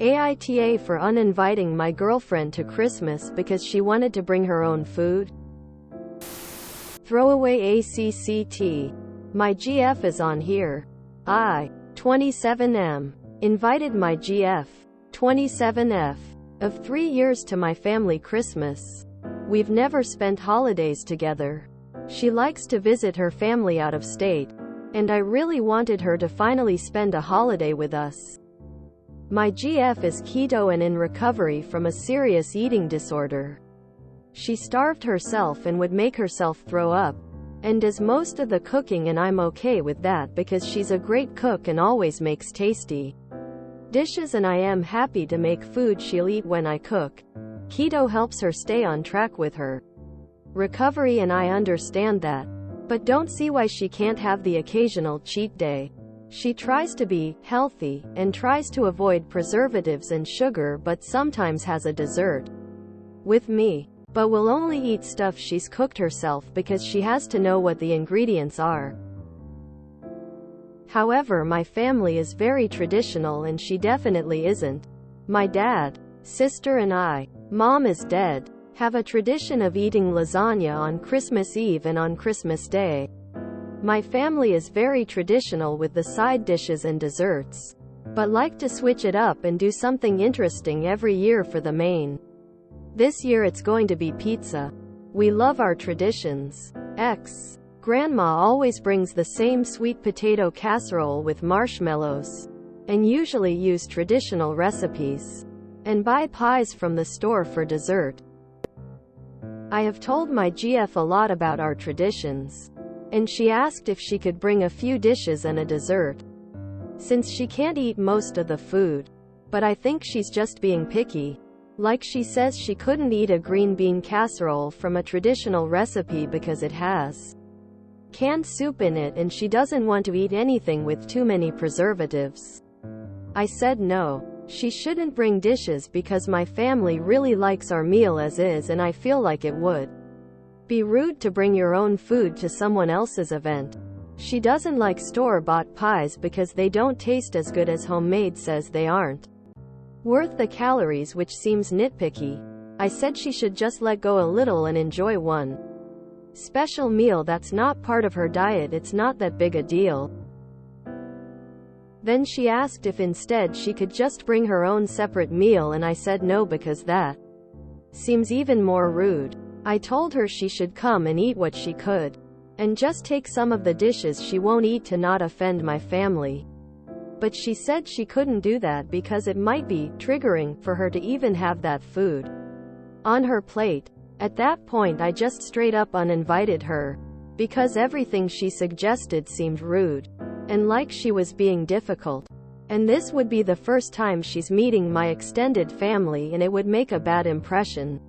AITA for uninviting my girlfriend to Christmas because she wanted to bring her own food. Throwaway ACCT. My GF is on here. I, 27M, invited my GF, 27F, of 3 years to my family Christmas. We've never spent holidays together. She likes to visit her family out of state, and I really wanted her to finally spend a holiday with us. My GF is keto and in recovery from a serious eating disorder. She starved herself and would make herself throw up, and does most of the cooking, and I'm okay with that because she's a great cook and always makes tasty dishes, and I am happy to make food she'll eat when I cook. Keto helps her stay on track with her recovery, and I understand that, but don't see why she can't have the occasional cheat day. She tries to be healthy and tries to avoid preservatives and sugar, but sometimes has a dessert with me, but will only eat stuff she's cooked herself because she has to know what the ingredients are. However, my family is very traditional and she definitely isn't. My dad, sister and I, mom is dead, have a tradition of eating lasagna on Christmas Eve and on Christmas Day. My family is very traditional with the side dishes and desserts, but like to switch it up and do something interesting every year for the main. This year it's going to be pizza. We love our traditions. Grandma always brings the same sweet potato casserole with marshmallows, and usually use traditional recipes, and buy pies from the store for dessert. I have told my GF a lot about our traditions, and she asked if she could bring a few dishes and a dessert, since she can't eat most of the food. But I think she's just being picky. Like she says she couldn't eat a green bean casserole from a traditional recipe because it has canned soup in it, and she doesn't want to eat anything with too many preservatives. I said no, she shouldn't bring dishes because my family really likes our meal as is, and I feel like it would be rude to bring your own food to someone else's event. She doesn't like store-bought pies because they don't taste as good as homemade, says they aren't worth the calories, which seems nitpicky. I said she should just let go a little and enjoy one special meal that's not part of her diet. It's not that big a deal. Then she asked if instead she could just bring her own separate meal, and I said no because that seems even more rude. I told her she should come and eat what she could, and just take some of the dishes she won't eat to not offend my family. But she said she couldn't do that because it might be triggering for her to even have that food on her plate. At that point I just straight up uninvited her, because everything she suggested seemed rude, and like she was being difficult. And this would be the first time she's meeting my extended family, and it would make a bad impression.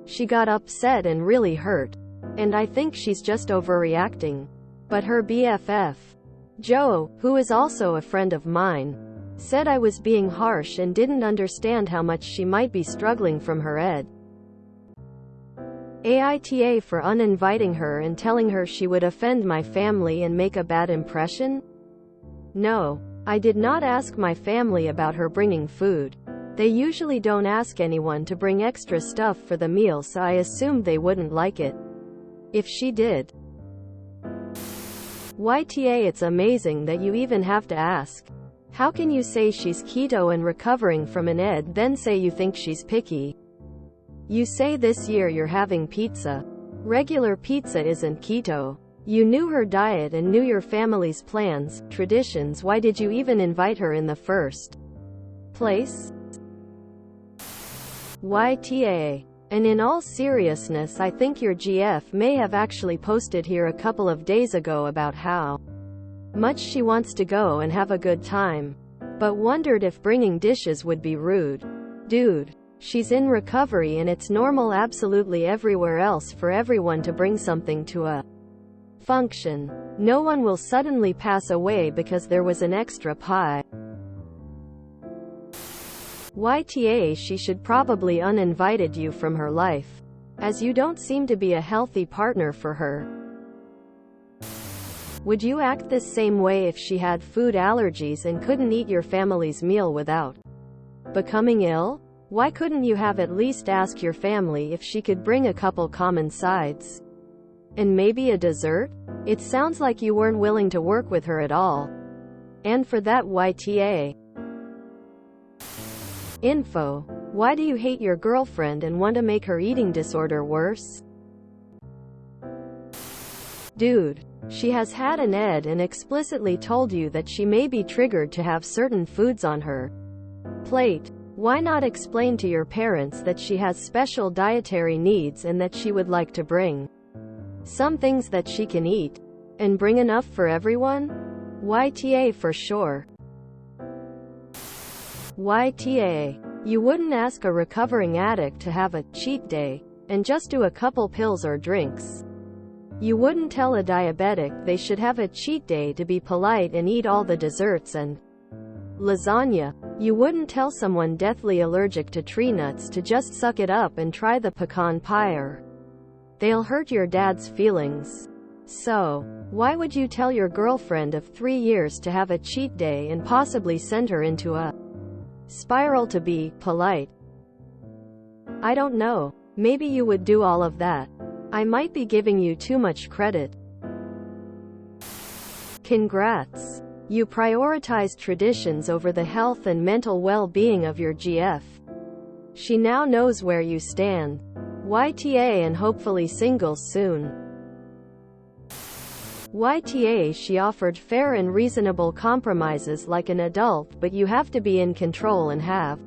She got upset and really hurt, and I think she's just overreacting. But her BFF, Joe, who is also a friend of mine, said I was being harsh and didn't understand how much she might be struggling from her ed. AITA for uninviting her and telling her she would offend my family and make a bad impression? No, I did not ask my family about her bringing food. They usually don't ask anyone to bring extra stuff for the meal, so I assumed they wouldn't like it if she did. YTA, it's amazing that you even have to ask. How can you say she's keto and recovering from an ed, then say you think she's picky? You say this year you're having pizza. Regular pizza isn't keto. You knew her diet and knew your family's plans, traditions. Why did you even invite her in the first place? YTA. And in all seriousness, I think your GF may have actually posted here a couple of days ago about how much she wants to go and have a good time, but wondered if bringing dishes would be rude. Dude, she's in recovery and it's normal absolutely everywhere else for everyone to bring something to a function. No one will suddenly pass away because there was an extra pie. YTA, she should probably uninvited you from her life, as you don't seem to be a healthy partner for her. Would you act this same way if she had food allergies and couldn't eat your family's meal without Becoming ill? Why couldn't you have at least asked your family if she could bring a couple common sides? And maybe a dessert? It sounds like you weren't willing to work with her at all. And for that YTA info. Why do you hate your girlfriend and want to make her eating disorder worse? Dude, she has had an ed and explicitly told you that she may be triggered to have certain foods on her plate. Why not explain to your parents that she has special dietary needs and that she would like to bring some things that she can eat? And bring enough for everyone? YTA for sure. YTA. You wouldn't ask a recovering addict to have a cheat day and just do a couple pills or drinks. You wouldn't tell a diabetic they should have a cheat day to be polite and eat all the desserts and lasagna. You wouldn't tell someone deathly allergic to tree nuts to just suck it up and try the pecan pie, or they'll hurt your dad's feelings. So, why would you tell your girlfriend of 3 years to have a cheat day and possibly send her into a spiral to be polite? I don't know. Maybe you would do all of that. I might be giving you too much credit. Congrats. You prioritized traditions over the health and mental well-being of your GF. She now knows where you stand. YTA, and hopefully single soon. YTA. She offered fair and reasonable compromises like an adult, but you have to be in control and have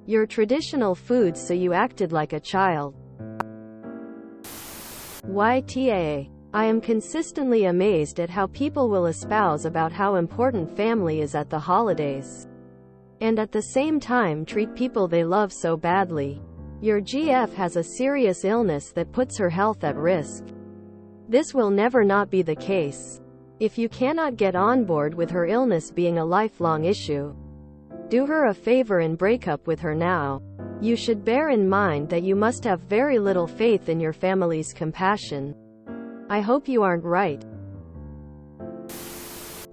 your traditional foods, so you acted like a child. YTA. I am consistently amazed at how people will espouse about how important family is at the holidays, and at the same time treat people they love so badly. Your GF has a serious illness that puts her health at risk. This will never not be the case. If you cannot get on board with her illness being a lifelong issue, do her a favor and break up with her now. You should bear in mind that you must have very little faith in your family's compassion. I hope you aren't right.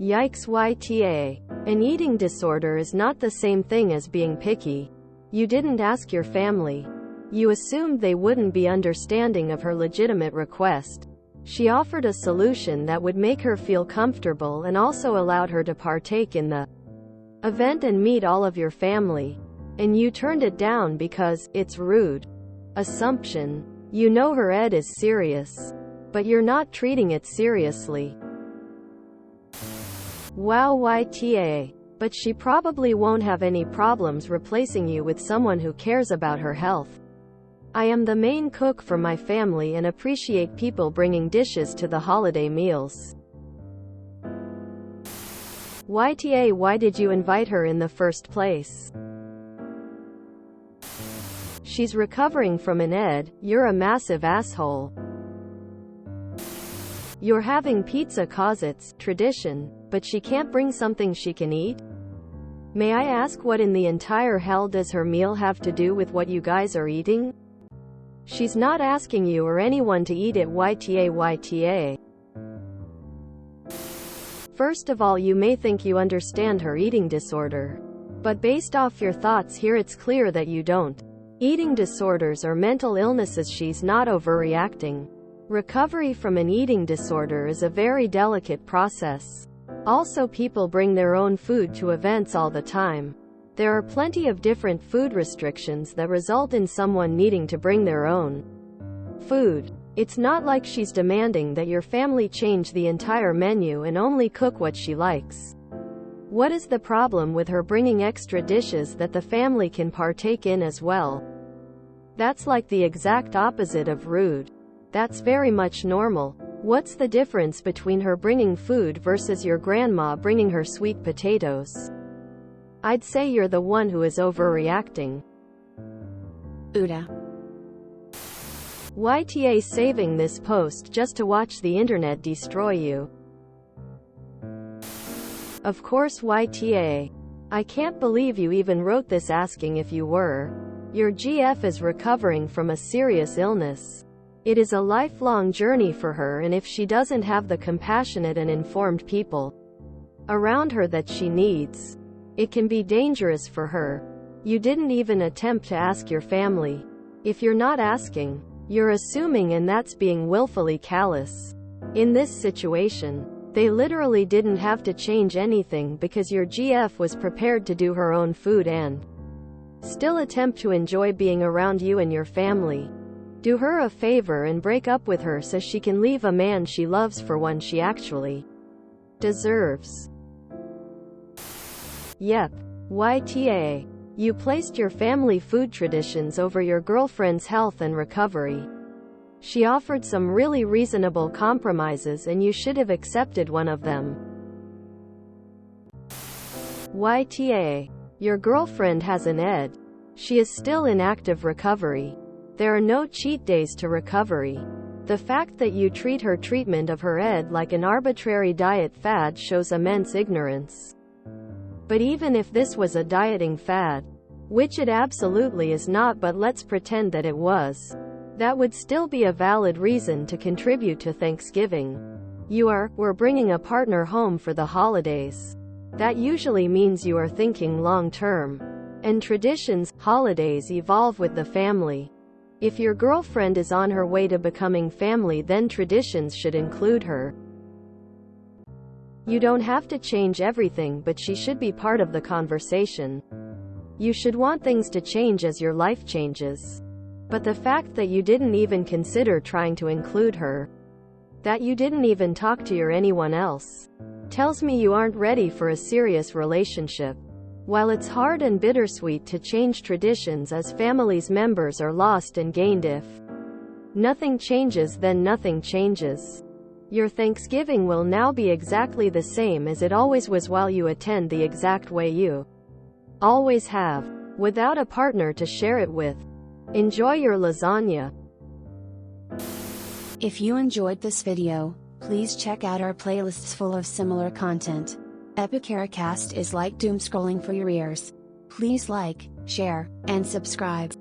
Yikes. YTA. An eating disorder is not the same thing as being picky. You didn't ask your family. You assumed they wouldn't be understanding of her legitimate request. She offered a solution that would make her feel comfortable and also allowed her to partake in the event and meet all of your family. And you turned it down because it's rude. Assumption. You know her ed is serious, but you're not treating it seriously. Wow. YTA. But she probably won't have any problems replacing you with someone who cares about her health. I am the main cook for my family and appreciate people bringing dishes to the holiday meals. YTA. Why did you invite her in the first place? She's recovering from an ed. You're a massive asshole. You're having pizza 'cause it's tradition, but she can't bring something she can eat? May I ask, what in the entire hell does her meal have to do with what you guys are eating? She's not asking you or anyone to eat it. YTA. YTA. First of all, you may think you understand her eating disorder, but based off your thoughts here, it's clear that you don't. Eating disorders are mental illnesses. She's not overreacting. Recovery from an eating disorder is a very delicate process. Also, people bring their own food to events all the time. There are plenty of different food restrictions that result in someone needing to bring their own food. It's not like she's demanding that your family change the entire menu and only cook what she likes. What is the problem with her bringing extra dishes that the family can partake in as well? That's like the exact opposite of rude. That's very much normal. What's the difference between her bringing food versus your grandma bringing her sweet potatoes? I'd say you're the one who is overreacting. Uda. YTA. Saving this post just to watch the internet destroy you. Of course. YTA. I can't believe you even wrote this asking if you were. Your GF is recovering from a serious illness. It is a lifelong journey for her, and if she doesn't have the compassionate and informed people around her that she needs, it can be dangerous for her. You didn't even attempt to ask your family. If you're not asking, you're assuming, and that's being willfully callous. In this situation, they literally didn't have to change anything because your GF was prepared to do her own food and still attempt to enjoy being around you and your family. Do her a favor and break up with her so she can leave a man she loves for one she actually deserves. Yep. YTA. You placed your family food traditions over your girlfriend's health and recovery. She offered some really reasonable compromises and you should have accepted one of them. YTA. Your girlfriend has an ED. She is still in active recovery. There are no cheat days to recovery. The fact that you treat her treatment of her ED like an arbitrary diet fad shows immense ignorance. But even if this was a dieting fad, which it absolutely is not, but let's pretend that it was, that would still be a valid reason to contribute to Thanksgiving. We're bringing a partner home for the holidays. That usually means you are thinking long term. And traditions, holidays evolve with the family. If your girlfriend is on her way to becoming family, then traditions should include her. You don't have to change everything, but she should be part of the conversation. You should want things to change as your life changes. But the fact that you didn't even consider trying to include her, that you didn't even talk to anyone else, tells me you aren't ready for a serious relationship. While it's hard and bittersweet to change traditions as families, members are lost and gained. If nothing changes, then nothing changes. Your Thanksgiving will now be exactly the same as it always was, while you attend the exact way you always have, without a partner to share it with. Enjoy your lasagna. If you enjoyed this video, please check out our playlists full of similar content. AmITheAsshole is like doom scrolling for your ears. Please like, share, and subscribe.